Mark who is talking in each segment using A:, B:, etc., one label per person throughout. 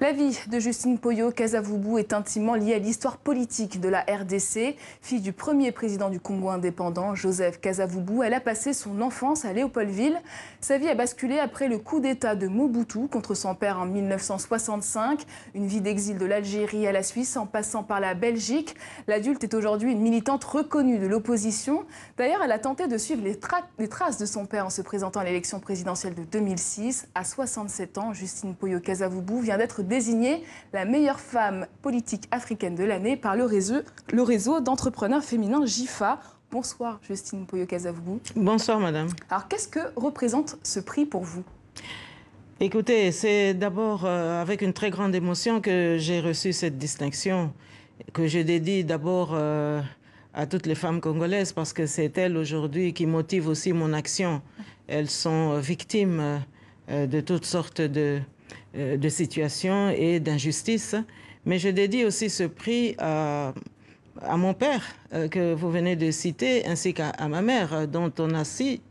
A: La vie de Justine Poyo Kasavubu est intimement liée à l'histoire politique de la RDC. Fille du premier président du Congo indépendant, Joseph Kasavubu, elle a passé son enfance à Léopoldville. Sa vie a basculé après le coup d'État de Mobutu contre son père en 1965. Une vie d'exil de l'Algérie à la Suisse en passant par la Belgique. L'adulte est aujourd'hui une militante reconnue de l'opposition. D'ailleurs, elle a tenté de suivre les traces de son père en se présentant à l'élection présidentielle de 2006. À 67 ans, Justine Poyo Kasavubu vient d'être désignée la meilleure femme politique africaine de l'année par le réseau d'entrepreneurs féminins JIFA. Bonsoir Justine Poyo Kasavubu.
B: Bonsoir madame.
A: Alors qu'est-ce que représente ce prix pour vous?
B: Écoutez, c'est d'abord avec une très grande émotion que j'ai reçu cette distinction, que je dédie d'abord à toutes les femmes congolaises parce que c'est elles aujourd'hui qui motivent aussi mon action. Elles sont victimes de toutes sortes de situations et d'injustices. Mais je dédie aussi ce prix à mon père que vous venez de citer, ainsi qu'à ma mère, dont on a si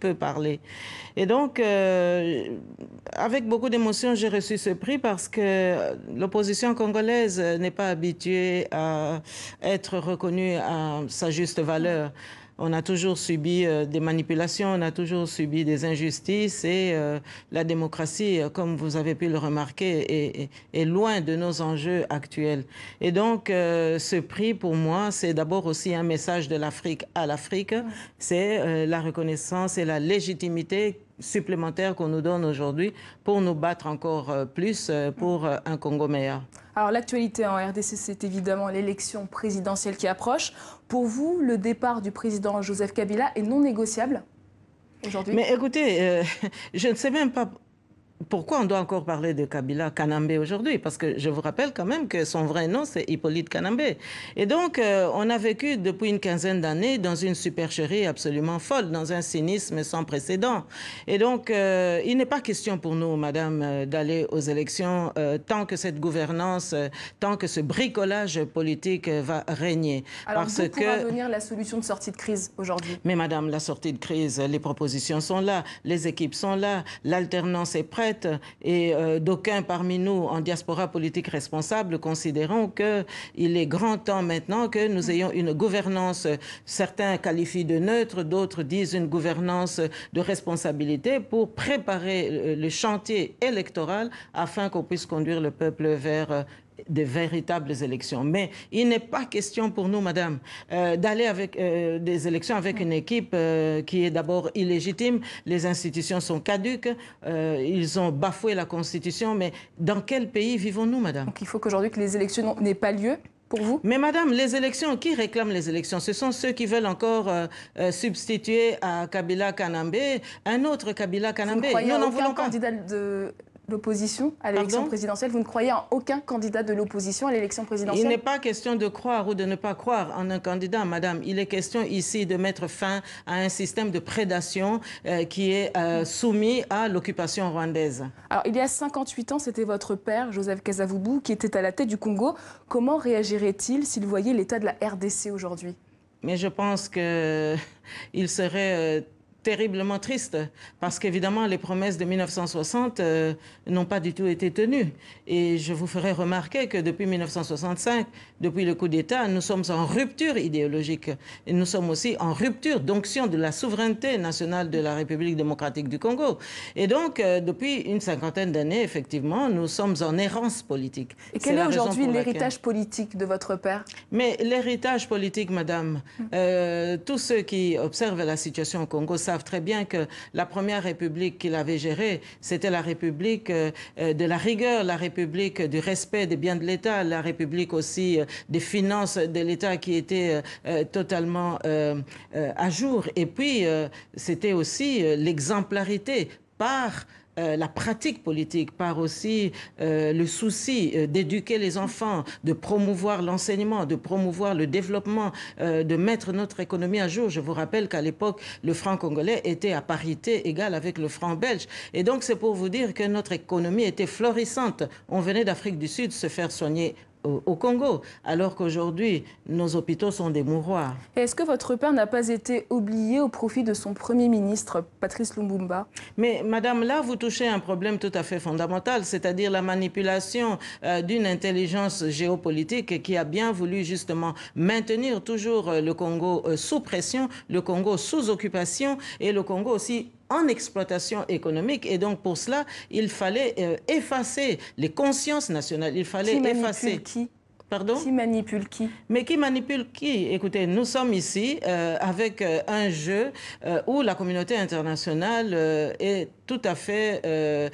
B: peu parlé. Et donc, avec beaucoup d'émotion, j'ai reçu ce prix parce que l'opposition congolaise n'est pas habituée à être reconnue à sa juste valeur. On a toujours subi des manipulations, on a toujours subi des injustices et la démocratie, comme vous avez pu le remarquer, est loin de nos enjeux actuels. Et donc, ce prix, pour moi, c'est d'abord aussi un message de l'Afrique à l'Afrique. C'est la reconnaissance et la légitimité supplémentaire qu'on nous donne aujourd'hui pour nous battre encore plus pour un Congo meilleur.
A: Alors l'actualité en RDC, c'est évidemment l'élection présidentielle qui approche. Pour vous, le départ du président Joseph Kabila est non négociable aujourd'hui?
B: Mais écoutez, je ne sais même pas pourquoi on doit encore parler de Kabila Kanambe aujourd'hui, parce que je vous rappelle quand même que son vrai nom, c'est Hippolyte Kanambe. Et donc, on a vécu depuis une quinzaine d'années dans une supercherie absolument folle, dans un cynisme sans précédent. Et donc, il n'est pas question pour nous, madame, d'aller aux élections tant que cette gouvernance, tant que ce bricolage politique va régner.
A: Alors, d'où pourra venir la solution de sortie de crise aujourd'hui?
B: Mais madame, la sortie de crise, les propositions sont là, les équipes sont là, l'alternance est prête. Et d'aucuns parmi nous en diaspora politique responsable considérons qu'il est grand temps maintenant que nous ayons une gouvernance, certains qualifient de neutre, d'autres disent une gouvernance de responsabilité pour préparer le chantier électoral afin qu'on puisse conduire le peuple vers de véritables élections. Mais il n'est pas question pour nous, madame, d'aller avec des élections avec une équipe qui est d'abord illégitime. Les institutions sont caduques, ils ont bafoué la Constitution. Mais dans quel pays vivons-nous, madame?
A: Donc il faut qu'aujourd'hui que les élections n'aient pas lieu pour vous?
B: Mais madame, les élections, qui réclament les élections? Ce sont ceux qui veulent encore substituer à Kabila Kanambe un autre Kabila Kanambe.
A: Nous n'en voulons pas. Candidat de l'opposition à l'élection présidentielle, vous ne croyez en aucun candidat de l'opposition à l'élection présidentielle?
B: Il n'est pas question de croire ou de ne pas croire en un candidat, madame. Il est question ici de mettre fin à un système de prédation qui est soumis à l'occupation rwandaise.
A: Alors, il y a 58 ans, c'était votre père, Joseph Kasavubu, qui était à la tête du Congo. Comment réagirait-il s'il voyait l'état de la RDC aujourd'hui?
B: Mais je pense qu'il serait terriblement triste, parce qu'évidemment, les promesses de 1960 n'ont pas du tout été tenues. Et je vous ferai remarquer que depuis 1965, depuis le coup d'État, nous sommes en rupture idéologique. Et nous sommes aussi en rupture d'onction de la souveraineté nationale de la République démocratique du Congo. Et donc, depuis une cinquantaine d'années, effectivement, nous sommes en errance politique.
A: Et quel est aujourd'hui l'héritage politique de votre père?
B: Mais l'héritage politique, madame, tous ceux qui observent la situation au Congo savent très bien que la première république qu'il avait gérée, c'était la république de la rigueur, la république du respect des biens de l'État, la république aussi des finances de l'État qui étaient totalement à jour. Et puis, c'était aussi l'exemplarité par la pratique politique, par aussi le souci d'éduquer les enfants, de promouvoir l'enseignement, de promouvoir le développement, de mettre notre économie à jour. Je vous rappelle qu'à l'époque, le franc congolais était à parité égale avec le franc belge. Et donc, c'est pour vous dire que notre économie était florissante. On venait d'Afrique du Sud se faire soigner au Congo, alors qu'aujourd'hui, nos hôpitaux sont des mouroirs.
A: Est-ce que votre père n'a pas été oublié au profit de son Premier ministre, Patrice Lumumba?
B: Mais madame, là, vous touchez un problème tout à fait fondamental, c'est-à-dire la manipulation d'une intelligence géopolitique qui a bien voulu justement maintenir toujours le Congo sous pression, le Congo sous occupation et le Congo aussi en exploitation économique. Et donc, pour cela, il fallait effacer les consciences nationales. Il fallait effacer...
A: Qui?
B: Pardon?
A: Qui manipule qui?
B: Mais qui manipule qui? Écoutez, nous sommes ici avec un jeu où la communauté internationale est tout à fait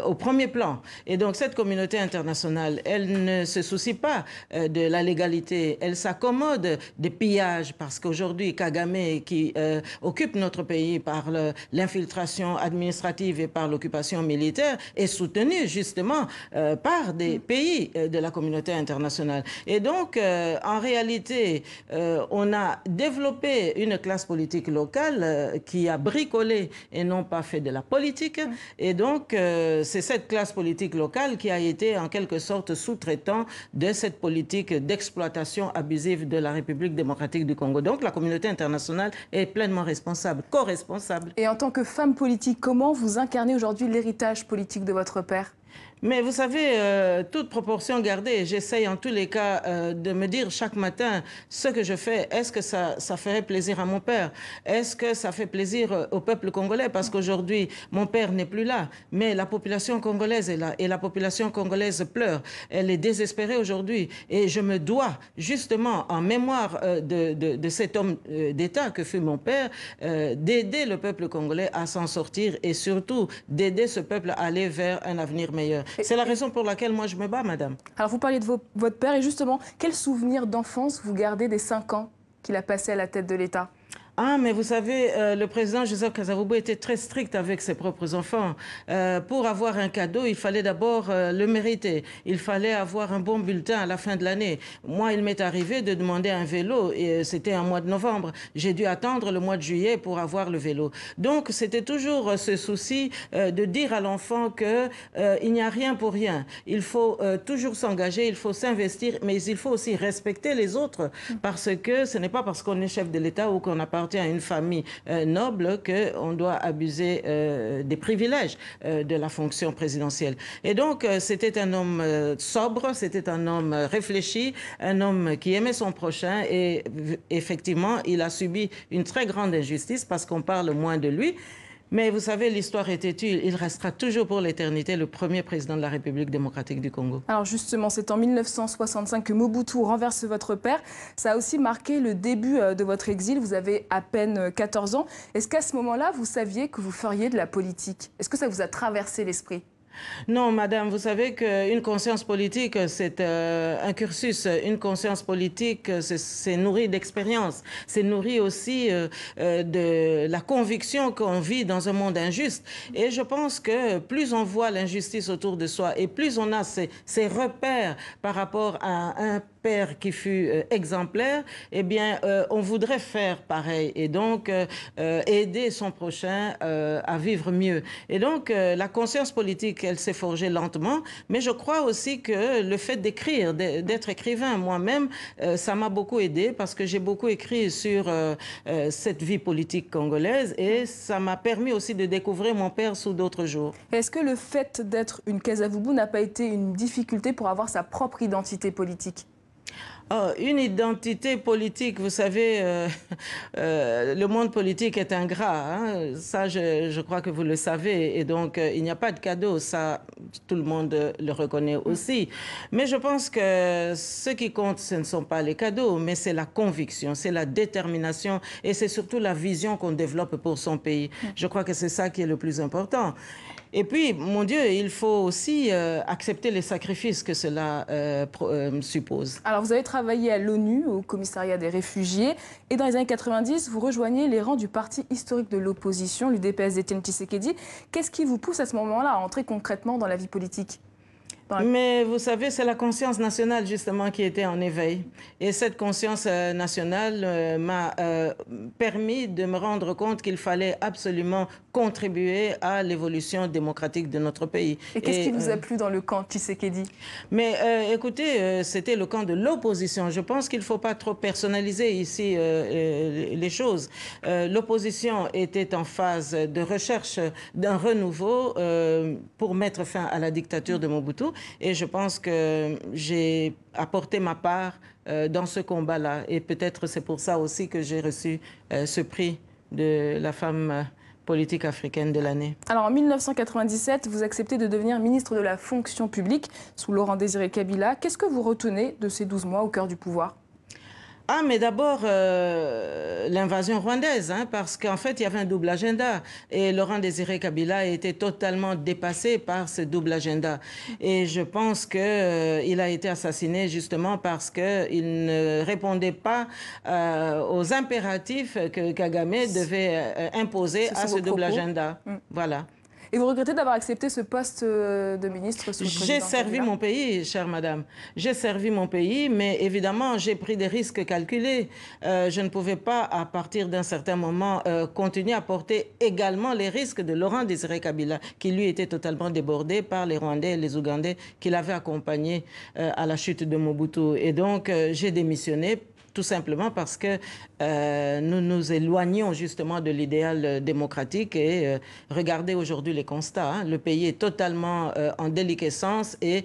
B: au premier plan. Et donc cette communauté internationale, elle ne se soucie pas de la légalité. Elle s'accommode des pillages parce qu'aujourd'hui, Kagame, qui occupe notre pays par l'infiltration administrative et par l'occupation militaire, est soutenu justement par des pays de la communauté internationale. Et donc, en réalité, on a développé une classe politique locale qui a bricolé et non pas fait de la politique. Et donc, c'est cette classe politique locale qui a été en quelque sorte sous-traitant de cette politique d'exploitation abusive de la République démocratique du Congo. Donc, la communauté internationale est pleinement responsable, co-responsable.
A: Et en tant que femme politique, comment vous incarnez aujourd'hui l'héritage politique de votre père ?
B: Mais vous savez, toute proportion gardée, j'essaye en tous les cas de me dire chaque matin ce que je fais. Est-ce que ça ferait plaisir à mon père? Est-ce que ça fait plaisir au peuple congolais? Parce qu'aujourd'hui, mon père n'est plus là, mais la population congolaise est là et la population congolaise pleure. Elle est désespérée aujourd'hui et je me dois justement, en mémoire de cet homme d'État que fut mon père, d'aider le peuple congolais à s'en sortir et surtout d'aider ce peuple à aller vers un avenir meilleur. C'est la raison pour laquelle moi je me bats, madame.
A: Alors vous parliez de votre père et justement, quel souvenir d'enfance vous gardez des 5 ans qu'il a passé à la tête de l'État ?
B: Ah, mais vous savez, le président Joseph Kasavubu était très strict avec ses propres enfants. Pour avoir un cadeau, il fallait d'abord le mériter. Il fallait avoir un bon bulletin à la fin de l'année. Moi, il m'est arrivé de demander un vélo et c'était un mois de novembre. J'ai dû attendre le mois de juillet pour avoir le vélo. Donc, c'était toujours ce souci de dire à l'enfant qu'il n'y a rien pour rien. Il faut toujours s'engager, il faut s'investir, mais il faut aussi respecter les autres parce que ce n'est pas parce qu'on est chef de l'État ou qu'on appartient à une famille noble qu'on doit abuser des privilèges de la fonction présidentielle. Et donc, c'était un homme sobre, c'était un homme réfléchi, un homme qui aimait son prochain et effectivement, il a subi une très grande injustice parce qu'on parle moins de lui. Mais vous savez, l'histoire est têtue. Il restera toujours pour l'éternité le premier président de la République démocratique du Congo.
A: Alors justement, c'est en 1965 que Mobutu renverse votre père. Ça a aussi marqué le début de votre exil. Vous avez à peine 14 ans. Est-ce qu'à ce moment-là, vous saviez que vous feriez de la politique? Est-ce que ça vous a traversé l'esprit?
B: Non, madame, vous savez qu'une conscience politique, c'est un cursus. Une conscience politique, c'est nourri d'expérience. C'est nourri aussi de la conviction qu'on vit dans un monde injuste. Et je pense que plus on voit l'injustice autour de soi et plus on a ces repères par rapport à un père qui fut exemplaire, eh bien, on voudrait faire pareil et donc aider son prochain à vivre mieux. Et donc, la conscience politique, elle s'est forgée lentement, mais je crois aussi que le fait d'écrire, d'être écrivain moi-même, ça m'a beaucoup aidé parce que j'ai beaucoup écrit sur cette vie politique congolaise et ça m'a permis aussi de découvrir mon père sous d'autres jours.
A: Est-ce que le fait d'être une Kasavubu n'a pas été une difficulté pour avoir sa propre identité politique ?
B: Oh, une identité politique, vous savez, le monde politique est ingrat. Hein? Ça, je crois que vous le savez. Et donc, il n'y a pas de cadeau. Ça, tout le monde le reconnaît aussi. Mais je pense que ce qui compte, ce ne sont pas les cadeaux, mais c'est la conviction, c'est la détermination et c'est surtout la vision qu'on développe pour son pays. Je crois que c'est ça qui est le plus important. Et puis, mon Dieu, il faut aussi accepter les sacrifices que cela suppose.
A: Alors, vous avez travaillé à l'ONU, au commissariat des réfugiés, et dans les années 90, vous rejoignez les rangs du parti historique de l'opposition, l'UDPS d'Étienne Tshisekedi. Qu'est-ce qui vous pousse à ce moment-là à entrer concrètement dans la vie politique ?
B: Mais vous savez, c'est la conscience nationale justement qui était en éveil. Et cette conscience nationale m'a permis de me rendre compte qu'il fallait absolument contribuer à l'évolution démocratique de notre pays.
A: Et qu'est-ce qui vous a plu dans le camp Tshisekedi?
B: Mais écoutez, c'était le camp de l'opposition. Je pense qu'il ne faut pas trop personnaliser ici les choses. L'opposition était en phase de recherche d'un renouveau pour mettre fin à la dictature de Mobutu. Et je pense que j'ai apporté ma part dans ce combat-là. Et peut-être c'est pour ça aussi que j'ai reçu ce prix de la femme politique africaine de l'année.
A: Alors en 1997, vous acceptez de devenir ministre de la fonction publique sous Laurent Désiré Kabila. Qu'est-ce que vous retenez de ces 12 mois au cœur du pouvoir?
B: Ah, mais d'abord, l'invasion rwandaise, hein, parce qu'en fait, il y avait un double agenda. Et Laurent Désiré Kabila a été totalement dépassé par ce double agenda. Et je pense qu'il a été assassiné justement parce qu'il ne répondait pas aux impératifs que Kagame devait imposer à ce double agenda. Voilà.
A: Et vous regrettez d'avoir accepté ce poste de ministre sous le président
B: J'ai servi
A: Kabila?
B: mon pays, chère madame. J'ai servi mon pays, mais évidemment, j'ai pris des risques calculés. Je ne pouvais pas, à partir d'un certain moment, continuer à porter également les risques de Laurent Désiré Kabila, qui lui était totalement débordé par les Rwandais et les Ougandais qui l'avaient accompagné à la chute de Mobutu. Et donc, j'ai démissionné. Tout simplement parce que nous nous éloignons justement de l'idéal démocratique et regardez aujourd'hui les constats. Hein, le pays est totalement en déliquescence et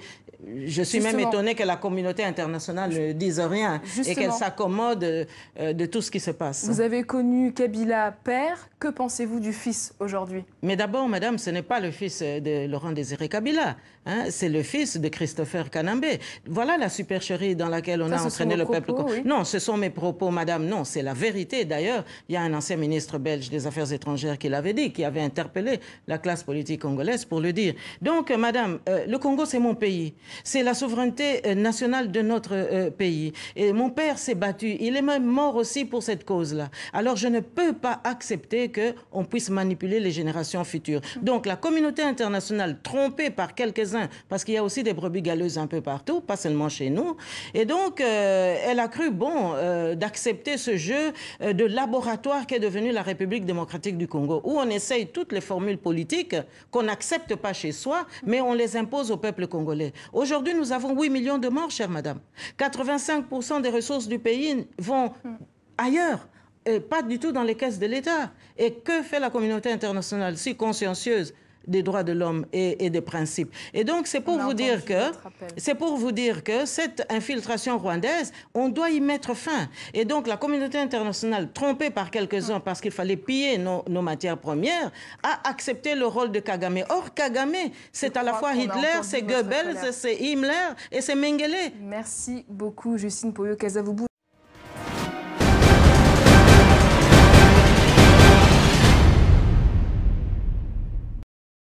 B: je suis même étonnée que la communauté internationale ne dise rien et qu'elle s'accommode de tout ce qui se passe.
A: Vous avez connu Kabila père. Que pensez-vous du fils aujourd'hui?
B: Mais d'abord, madame, ce n'est pas le fils de Laurent Désiré Kabila. Hein, c'est le fils de Christopher Kanambe. Voilà la supercherie dans laquelle on a entraîné le peuple. Oui. Non, ce sont mes propos, madame. Non, c'est la vérité. D'ailleurs, il y a un ancien ministre belge des Affaires étrangères qui l'avait dit, qui avait interpellé la classe politique congolaise pour le dire. Donc, madame, le Congo, c'est mon pays. C'est la souveraineté nationale de notre pays. Et mon père s'est battu. Il est même mort aussi pour cette cause-là. Alors, je ne peux pas accepter qu'on puisse manipuler les générations futures. Donc, la communauté internationale, trompée par quelques-uns, parce qu'il y a aussi des brebis galeuses un peu partout, pas seulement chez nous, et donc, elle a cru bon d'accepter ce jeu de laboratoire qu'est devenu la République démocratique du Congo, où on essaye toutes les formules politiques qu'on n'accepte pas chez soi, mais on les impose au peuple congolais. Aujourd'hui, nous avons 8 millions de morts, chère madame. 85% des ressources du pays vont ailleurs. Et pas du tout dans les caisses de l'État. Et que fait la communauté internationale si consciencieuse des droits de l'homme et des principes? Et donc, c'est pour vous dire que cette infiltration rwandaise, on doit y mettre fin. Et donc, la communauté internationale, trompée par quelques-uns parce qu'il fallait piller nos matières premières, a accepté le rôle de Kagame. Or, Kagame, c'est à la fois Hitler, c'est Goebbels, c'est Himmler et c'est Mengele.
A: Merci beaucoup, Justine Poyo Kazavoubou.